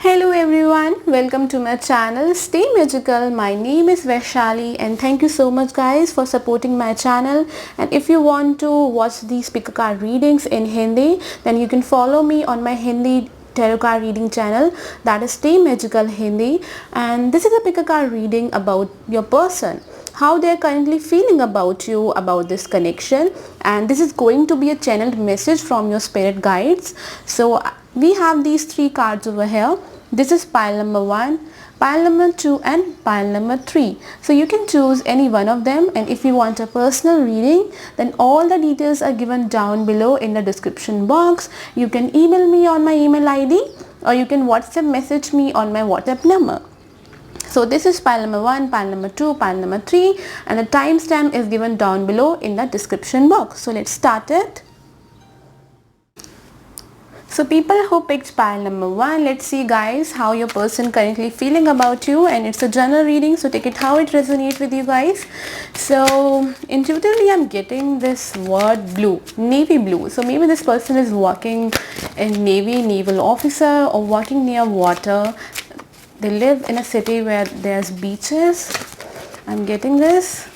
Hello everyone, welcome to my channel Stay Magical. My name is Vaishali and thank you so much guys for supporting my channel. And if you want to watch these pick a card readings in Hindi, then you can follow me on my Hindi tarot card reading channel, that is Stay Magical Hindi. And this is a pick a card reading about your person, how they are currently feeling about you, about this connection, and this is going to be a channeled message from your spirit guides. So we have these three cards over here. This is pile number 1, pile number 2 and pile number 3. So you can choose any one of them, and if you want a personal reading, then all the details are given down below in the description box. You can email me on my email ID or you can WhatsApp message me on my WhatsApp number. So this is pile number 1, pile number 2, pile number 3, and the timestamp is given down below in the description box. So let's start it. So people who picked pile number 1, let's see guys how your person currently feeling about you, and it's a general reading, so take it how it resonates with you guys. So intuitively I'm getting this word blue, navy blue. So maybe this person is working in navy, naval officer, or working near water. They live in a city where there's beaches. I'm getting this.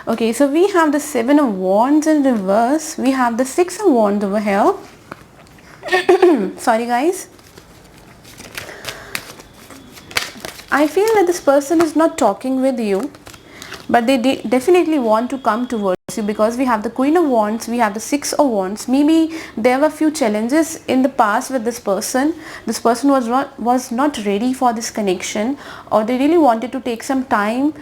Okay, so we have the 7 of Wands in reverse. We have the 6 of Wands over here. Sorry guys. I feel that this person is not talking with you, but they definitely want to come towards you, because we have the Queen of Wands, we have the 6 of Wands. Maybe there were a few challenges in the past with this person. This person was not ready for this connection, or they really wanted to take some time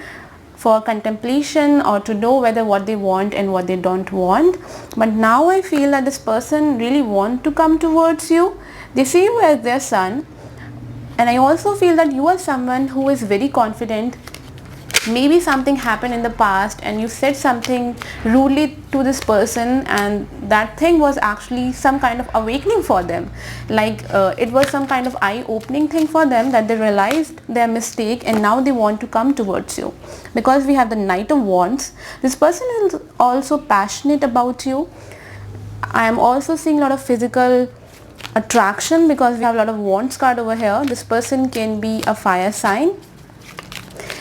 for contemplation or to know whether what they want and what they don't want. But now I feel that this person really want to come towards you. They see you as their son, and I also feel that you are someone who is very confident. Maybe something happened in the past and you said something rudely to this person, and that thing was actually some kind of awakening for them. Like it was some kind of eye-opening thing for them, that they realized their mistake and now they want to come towards you. Because we have the Knight of Wands, this person is also passionate about you. I am also seeing a lot of physical attraction, because we have a lot of Wands card over here. This person can be a fire sign.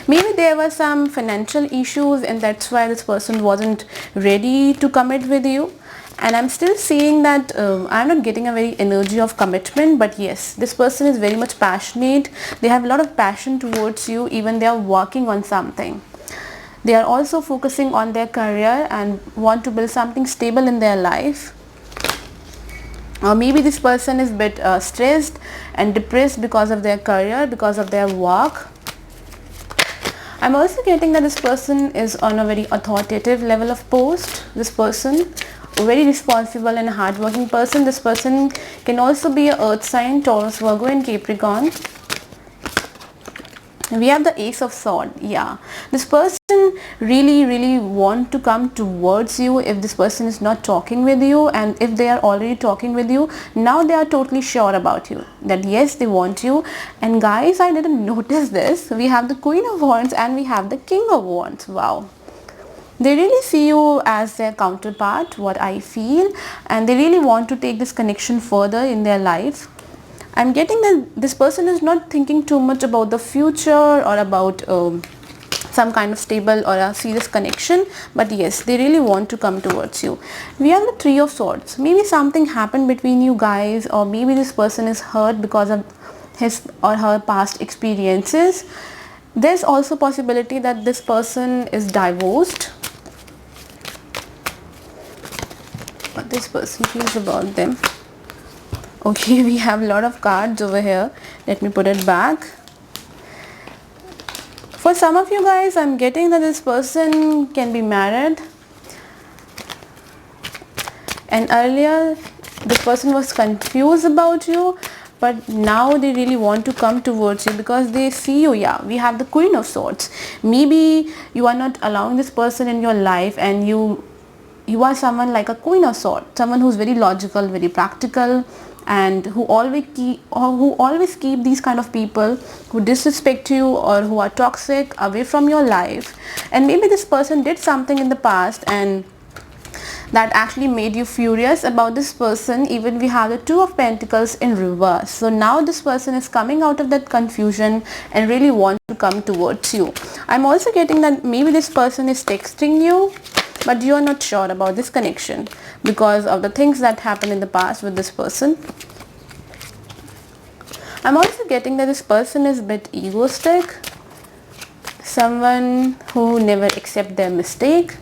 Maybe there were some financial issues and that's why this person wasn't ready to commit with you. And I'm still seeing that I'm not getting a very energy of commitment, but yes, this person is very much passionate. They have a lot of passion towards you, even they are working on something. They are also focusing on their career and want to build something stable in their life. Or maybe this person is a bit stressed and depressed because of their career, because of their work. I'm also getting that this person is on a very authoritative level of post. This person, a very responsible and hardworking person. This person can also be an earth sign, Taurus, Virgo and Capricorn. We have the Ace of Swords. Yeah, this person really want to come towards you. If this person is not talking with you, and if they are already talking with you, now they are totally sure about you, that yes, they want you. And guys, I didn't notice this. We have the Queen of Wands and we have the King of Wands. Wow, they really see you as their counterpart, what I feel, and they really want to take this connection further in their life. I'm getting that this person is not thinking too much about the future or about some kind of stable or a serious connection, but yes, they really want to come towards you. We have the Three of Swords. Maybe something happened between you guys, or maybe this person is hurt because of his or her past experiences. There's also possibility that this person is divorced. What this person feels about them. Okay, we have a lot of cards over here. Let me put it back. For some of you guys, I'm getting that this person can be married. And earlier, this person was confused about you, but now they really want to come towards you because they see you. Yeah, we have the Queen of Swords. Maybe you are not allowing this person in your life, and you are someone like a Queen of Swords, someone who's very logical, very practical, and who always keep these kind of people who disrespect you or who are toxic away from your life. And maybe this person did something in the past and that actually made you furious about this person. Even we have the Two of Pentacles in reverse. So now this person is coming out of that confusion and really want to come towards you. I'm also getting that maybe this person is texting you, but you are not sure about this connection because of the things that happened in the past with this person. I'm also getting that this person is a bit egoistic, someone who never accept their mistake,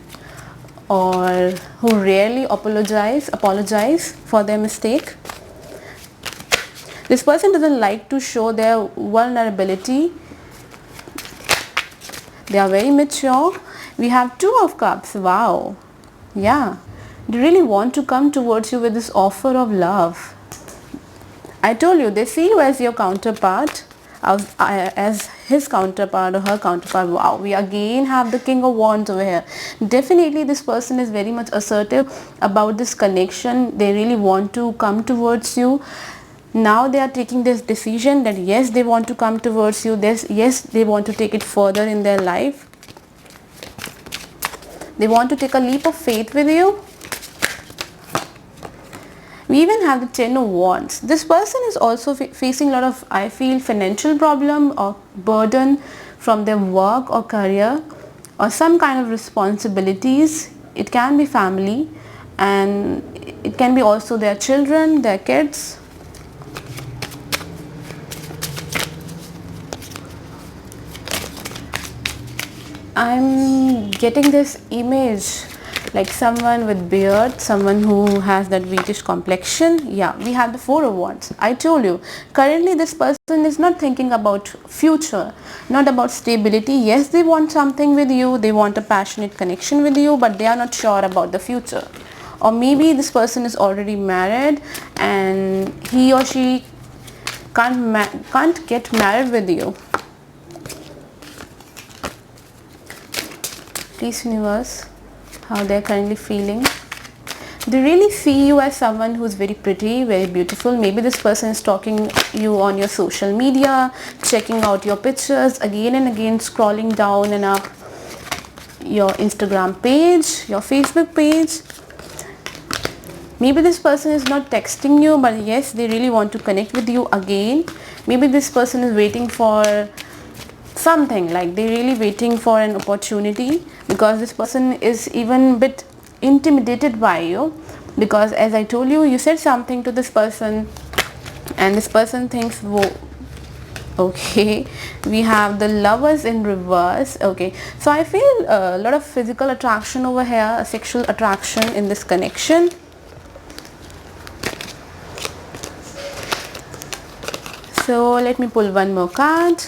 or who rarely apologize for their mistake. This person doesn't like to show their vulnerability. They are very mature. We have Two of Cups. Wow. Yeah. They really want to come towards you with this offer of love. I told you, they see you as your counterpart, as his counterpart or her counterpart. Wow, we again have the King of Wands over here. Definitely this person is very much assertive about this connection. They really want to come towards you. Now they are taking this decision that yes, they want to come towards you. Yes, they want to take it further in their life. They want to take a leap of faith with you. We even have the Ten of Wands. This person is also facing a lot of, I feel, financial problem or burden from their work or career or some kind of responsibilities. It can be family and it can be also their children, their kids. I'm getting this image like someone with beard, someone who has that wheatish complexion. Yeah, we have the Four of Wands. I told you, currently this person is not thinking about future, not about stability. Yes, they want something with you, they want a passionate connection with you, but they are not sure about the future. Or maybe this person is already married and he or she can't get married with you. Please, universe, how they're currently feeling. They really see you as someone who's very pretty, very beautiful. Maybe this person is stalking you on your social media, checking out your pictures again and again, scrolling down and up your Instagram page, your Facebook page. Maybe this person is not texting you, but yes, they really want to connect with you again. Maybe this person is waiting for something, like they're really waiting for an opportunity, because this person is even a bit intimidated by you, because as I told you, you said something to this person and this person thinks, whoa, okay. We have the Lovers in reverse. Okay, so I feel a lot of physical attraction over here, a sexual attraction in this connection. So let me pull one more card.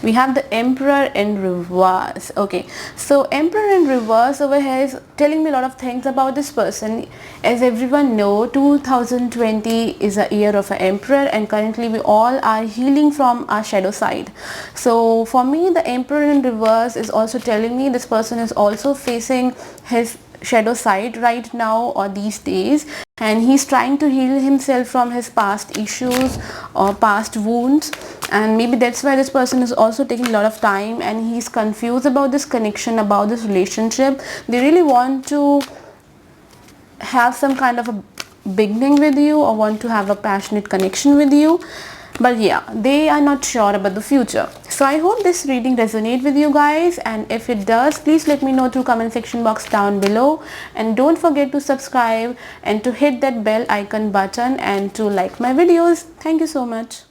We have the Emperor in reverse. Okay, so Emperor in reverse over here is telling me a lot of things about this person. As everyone know, 2020 is a year of an Emperor, and currently we all are healing from our shadow side. So for me, the Emperor in reverse is also telling me this person is also facing his shadow side right now or these days, and he's trying to heal himself from his past issues or past wounds, and maybe that's why this person is also taking a lot of time and he's confused about this connection, about this relationship. They really want to have some kind of a beginning with you or want to have a passionate connection with you, but yeah, they are not sure about the future. So I hope this reading resonates with you guys, and if it does, please let me know through comment section box down below, and don't forget to subscribe and to hit that bell icon button and to like my videos. Thank you so much.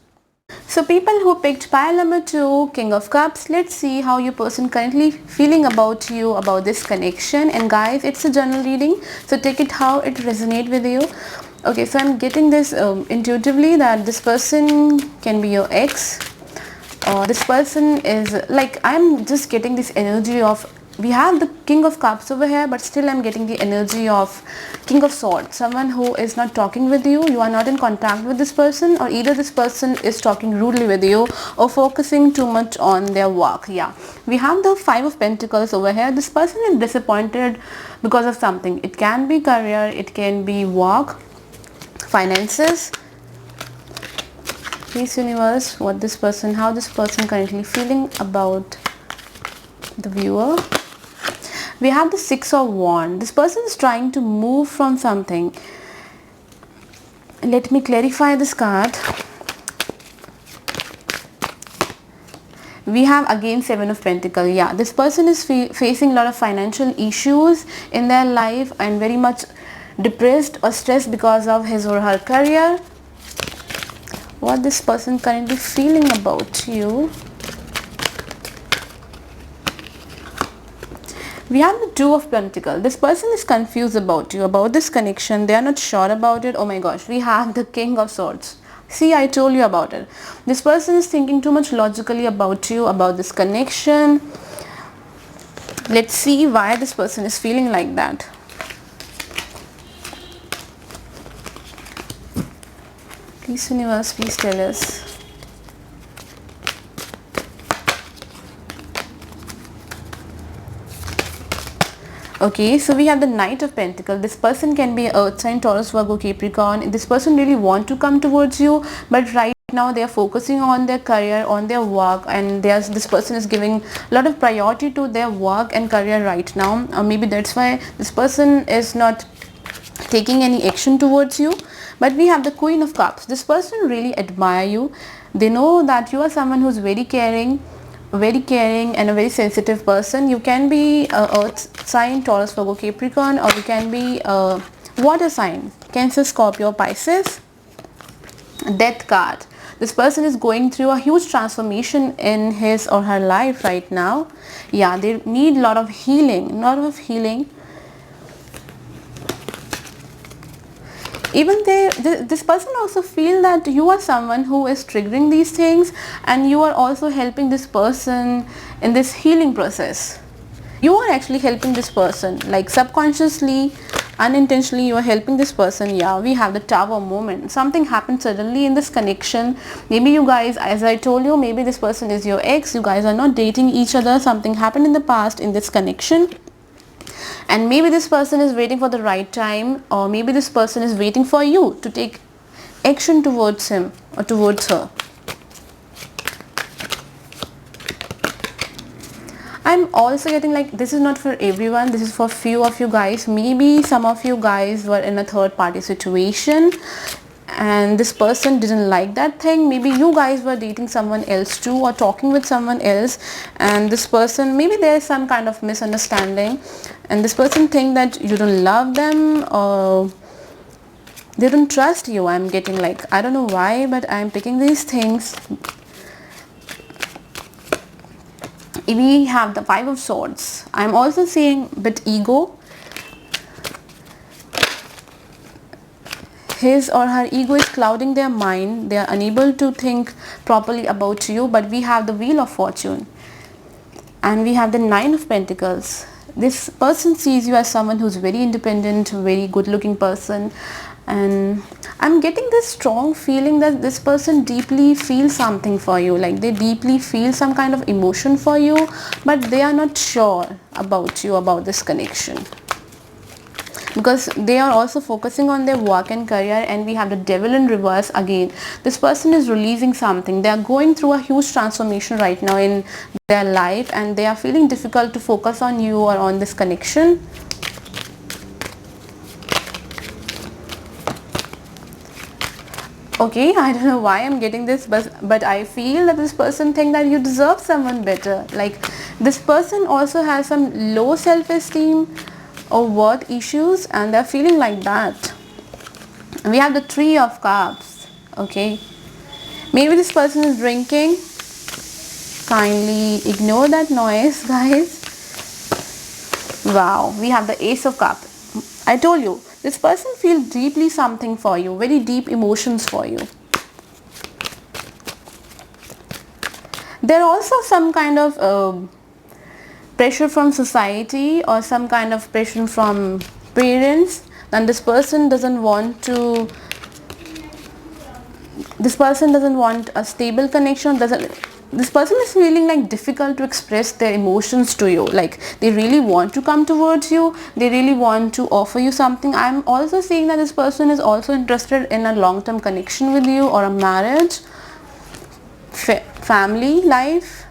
So people who picked pile number 2, King of Cups, let's see how your person currently feeling about you, about this connection. And guys, it's a general reading, so take it how it resonates with you. Okay, so I'm getting this intuitively that this person can be your ex, or this person is like, I'm just getting this energy of, we have the King of Cups over here, but still I'm getting the energy of King of Swords, someone who is not talking with you, you are not in contact with this person, or either this person is talking rudely with you or focusing too much on their work. Yeah, we have the Five of Pentacles over here. This person is disappointed because of something. It can be career, it can be work, finances. Please universe, how this person currently feeling about the viewer. We have the Six of Wands. This person is trying to move from something. Let me clarify this card. We have again Seven of Pentacles. Yeah, this person is facing a lot of financial issues in their life and very much depressed or stressed because of his or her career. What this person currently feeling about you? We have the Two of Pentacles. This person is confused about you, about this connection. They are not sure about it. Oh my gosh, we have the King of Swords. See, I told you about it. This person is thinking too much logically about you, about this connection. Let's see why this person is feeling like that. Please, universe, please tell us. Okay, so we have the Knight of Pentacles. This person can be Earth sign, Taurus, Virgo, Capricorn. This person really want to come towards you, but right now they are focusing on their career, on their work, and this person is giving a lot of priority to their work and career right now. Maybe that's why this person is not taking any action towards you. But we have the Queen of Cups. This person really admire you. They know that you are someone who's very caring and a very sensitive person. You can be Earth sign, Taurus, Virgo, Capricorn, or you can be water sign, Cancer, Scorpio, Pisces. Death card. This person is going through a huge transformation in his or her life right now. Yeah, they need a lot of healing, Even this person also feel that you are someone who is triggering these things, and you are also helping this person in this healing process. You are actually helping this person, like subconsciously, unintentionally you are helping this person. Yeah, we have the Tower moment. Something happened suddenly in this connection. Maybe you guys, as I told you, maybe this person is your ex. You guys are not dating each other. Something happened in the past in this connection. And maybe this person is waiting for the right time, or maybe this person is waiting for you to take action towards him or towards her. I'm also getting like this is not for everyone. This is for few of you guys. Maybe some of you guys were in a third party situation and this person didn't like that thing. Maybe you guys were dating someone else too, or talking with someone else, and this person, maybe there is some kind of misunderstanding, and this person think that you don't love them or they don't trust you. I'm getting like, I don't know why, but I'm picking these things. We have the Five of Swords. I'm also seeing bit ego. His or her ego is clouding their mind. They are unable to think properly about you. But we have the Wheel of Fortune. And we have the Nine of Pentacles. This person sees you as someone who's very independent, very good looking person. And I'm getting this strong feeling that this person deeply feels something for you. Like they deeply feel some kind of emotion for you. But they are not sure about you, about this connection. Because they are also focusing on their work and career. And we have the Devil in reverse again. This person is releasing something. They are going through a huge transformation right now in their life, and they are feeling difficult to focus on you or on this connection. Okay, I don't know why I'm getting this, but I feel that this person thinks that you deserve someone better. Like this person also has some low self-esteem or worth issues, and they're feeling like that. We have the Three of Cups. Okay, maybe this person is drinking. Kindly ignore that noise, guys. Wow, we have the Ace of Cups. I told you, this person feels deeply something for you, very deep emotions for you. There are also some kind of pressure from society or some kind of pressure from parents, and this person doesn't want a stable connection. This person is feeling like difficult to express their emotions to you. Like they really want to come towards you, they really want to offer you something. I'm also seeing that this person is also interested in a long-term connection with you, or a marriage, family life.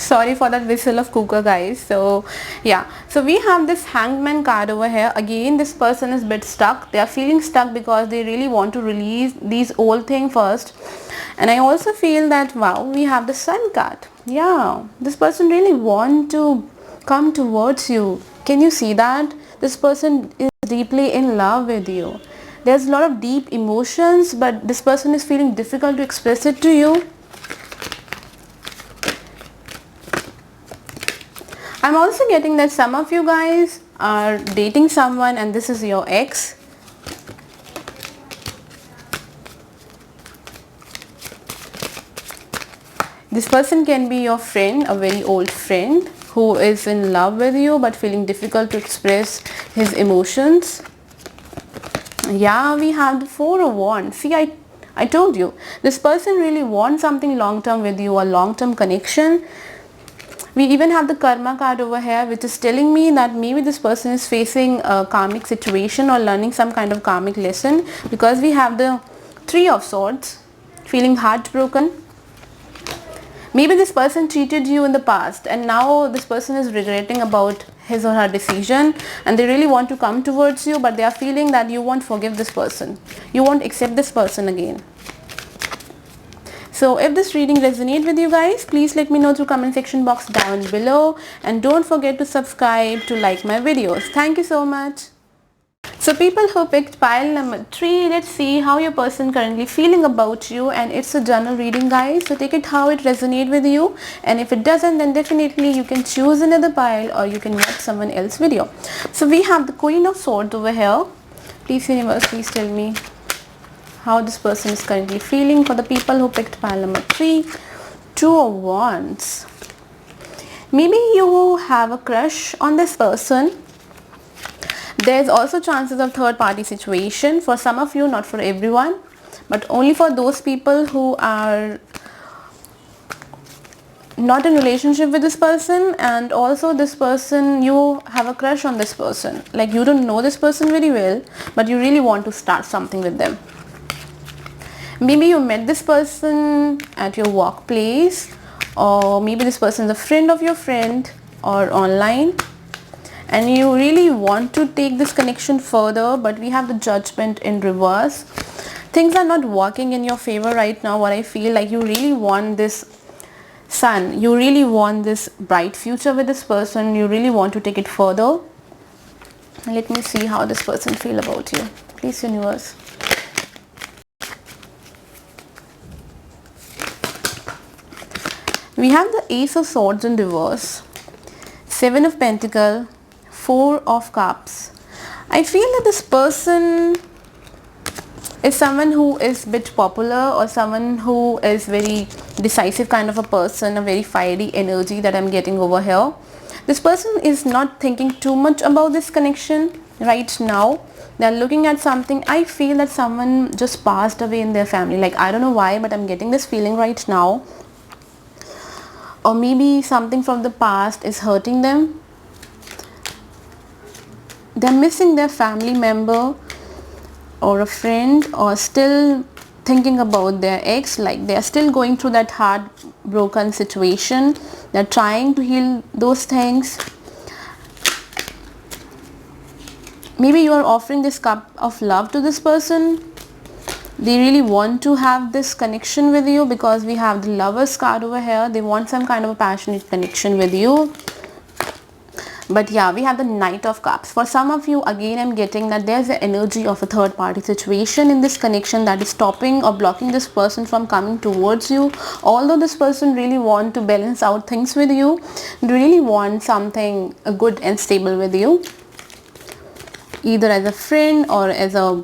Sorry for that whistle of cooker, guys. So yeah, so we have this hangman card over here. Again, this person is a bit stuck. They are feeling stuck because they really want to release these old thing first. And I also feel that, wow, we have the sun card. Yeah, this person really want to come towards you. Can you see that? This person is deeply in love with you. There's a lot of deep emotions, but this person is feeling difficult to express it to you. I'm also getting that some of you guys are dating someone and this is your ex. This person can be your friend, a very old friend who is in love with you but feeling difficult to express his emotions. Yeah, we have the Four of Wands. See, I told you, this person really wants something long-term with you, a long-term connection. We even have the karma card over here, which is telling me that maybe this person is facing a karmic situation or learning some kind of karmic lesson, because we have the Three of Swords, feeling heartbroken. Maybe this person cheated you in the past and now this person is regretting about his or her decision and they really want to come towards you, but they are feeling that you won't forgive this person. You won't accept this person again. So if this reading resonates with you guys, please let me know through comment section box down below, and don't forget to subscribe, to like my videos. Thank you so much. So people who picked pile number 3, let's see how your person currently feeling about you, and it's a general reading, guys, so take it how it resonates with you, and if it doesn't, then definitely you can choose another pile or you can watch someone else's video. So we have the Queen of Swords over here. Please universe, please tell me how this person is currently feeling for the people who picked pile number 3. Two of Wands. Maybe you have a crush on this person. There's also chances of third party situation for some of you, not for everyone, but only for those people who are not in relationship with this person, and also this person, you have a crush on this person. Like you don't know this person very well, but you really want to start something with them. Maybe you met this person at your workplace, or maybe this person is a friend of your friend or online, and you really want to take this connection further, but we have the Judgment in reverse. Things are not working in your favor right now. What I feel like, you really want this sun, you really want this bright future with this person, you really want to take it further. Let me see how this person feel about you. Please universe. We have the Ace of Swords in reverse, Seven of Pentacles, Four of Cups. I feel that this person is someone who is a bit popular, or someone who is very decisive kind of a person, a very fiery energy that I'm getting over here. This person is not thinking too much about this connection right now. They're looking at something. I feel that someone just passed away in their family. Like, I don't know why, but I'm getting this feeling right now. Or maybe something from the past is hurting them. They're missing their family member or a friend, or still thinking about their ex. Like they are still going through that heartbroken situation. They're trying to heal those things. Maybe you are offering this cup of love to this person. They really want to have this connection with you, because we have the Lovers card over here. They want some kind of a passionate connection with you. But yeah, we have the Knight of Cups. For some of you, again, I'm getting that there's the energy of a third party situation in this connection that is stopping or blocking this person from coming towards you. Although this person really want to balance out things with you, they really want something good and stable with you, either as a friend or as a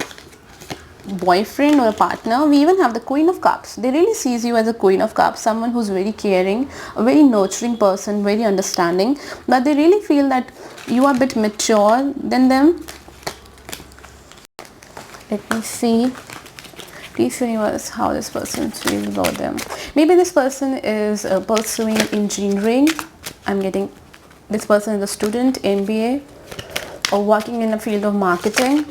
boyfriend or a partner. We even have the Queen of Cups. They really sees you as a Queen of Cups, someone who's very caring, a very nurturing person, very understanding, but they really feel that you are a bit mature than them. Let me see. Please universe, how this person feels about them. Maybe this person is pursuing engineering. I'm getting this person is a student, MBA, or working in the field of marketing,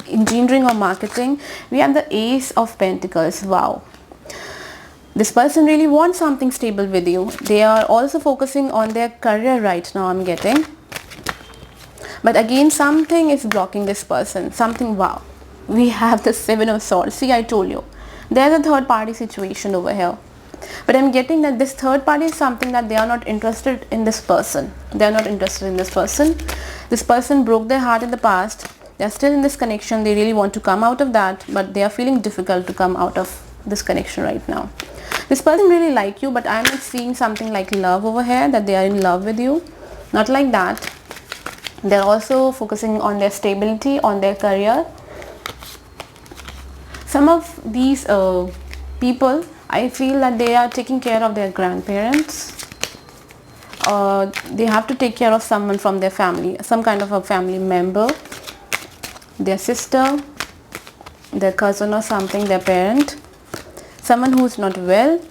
engineering or marketing. We have the Ace of Pentacles. Wow. This person really wants something stable with you. They are also focusing on their career right now, I'm getting. But again, something is blocking this person. Something, wow. We have the Seven of Swords. See, I told you. There's a third party situation over here. But I'm getting that this third party is something that they are not interested in this person. They are not interested in this person. This person broke their heart in the past. They are still in this connection. They really want to come out of that. But they are feeling difficult to come out of this connection right now. This person really like you, but I'm not seeing something like love over here, that they are in love with you. Not like that. They're also focusing on their stability, on their career. Some of these people, I feel that they are taking care of their grandparents. They have to take care of someone from their family, some kind of a family member, their sister, their cousin or something, their parent, someone who's not well.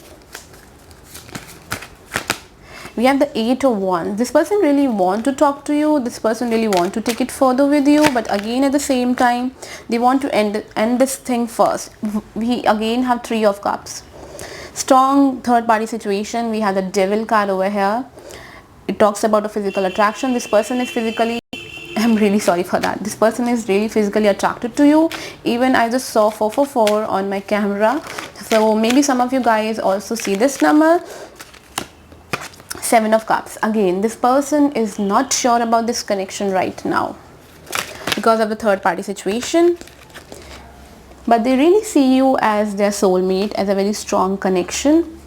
We have the Eight of Wands. This person really want to talk to you. This person really want to take it further with you. But again, at the same time, they want to end this thing first. We again have Three of Cups. Strong third party situation. We have the Devil card over here. It talks about a physical attraction. This person is physically, I'm really sorry for that. This person is really physically attracted to you. Even I just saw 444 on my camera. So maybe some of you guys also see this number. Seven of Cups. Again, this person is not sure about this connection right now because of the third party situation. But they really see you as their soulmate, as a very strong connection.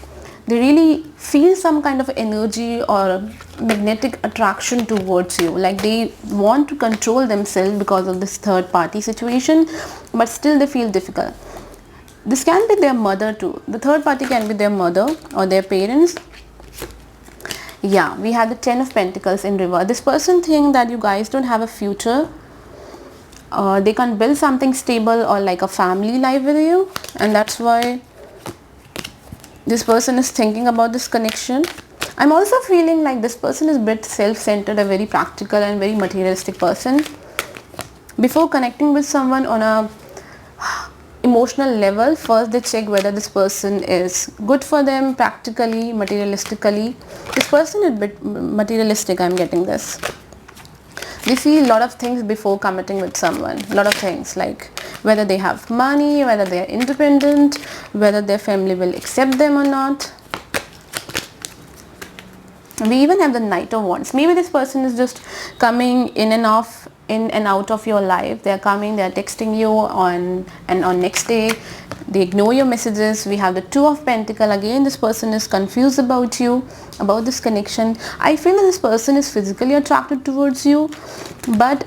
They really feel some kind of energy or magnetic attraction towards you. Like they want to control themselves because of this third party situation, but still they feel difficult. This can be their mother too. The third party can be their mother or their parents. Yeah, we have the Ten of Pentacles in reverse. This person thinks that you guys don't have a future. They can't build something stable or like a family life with you, and that's why this person is thinking about this connection. I'm also feeling like this person is a bit self-centered, a very practical and very materialistic person. Before connecting with someone on a emotional level, first they check whether this person is good for them practically, materialistically. This person is a bit materialistic, I'm getting this. They see a lot of things before committing with someone. A lot of things like whether they have money, whether they are independent, whether their family will accept them or not. We even have the Knight of Wands. Maybe this person is just coming in and out of your life. They are coming, they are texting you on next day. They ignore your messages. We have the Two of Pentacles. Again, this person is confused about you, about this connection. I feel that this person is physically attracted towards you, but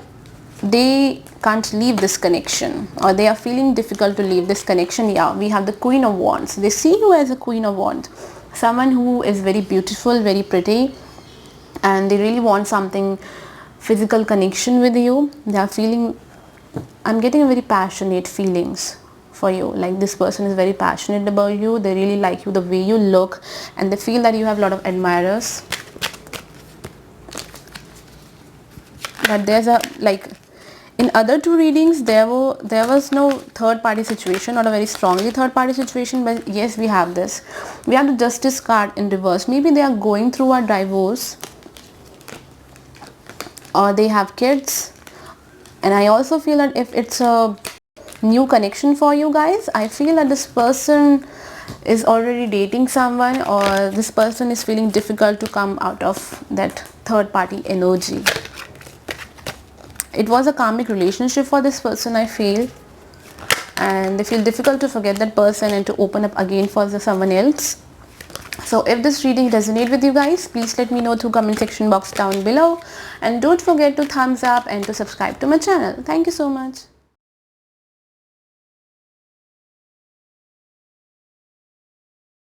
they can't leave this connection, or they are feeling difficult to leave this connection. Yeah, we have the Queen of Wands. They see you as a Queen of Wands, someone who is very beautiful, very pretty, and they really want something physical connection with you. They are feeling, I'm getting a very passionate feelings for you. Like this person is very passionate about you. They really like you, the way you look, and they feel that you have a lot of admirers. But there's a, like in other two readings, there was no third party situation, not a very strongly third party situation. But yes, we have this. We have the Justice card in reverse. Maybe they are going through a divorce, or they have kids. And I also feel that if it's a new connection for you guys, I feel that this person is already dating someone, or this person is feeling difficult to come out of that third party energy. It was a karmic relationship for this person, I feel, and they feel difficult to forget that person and to open up again for someone else. So if this reading resonates with you guys, please let me know through comment section box down below, and don't forget to thumbs up and to subscribe to my channel. Thank you so much.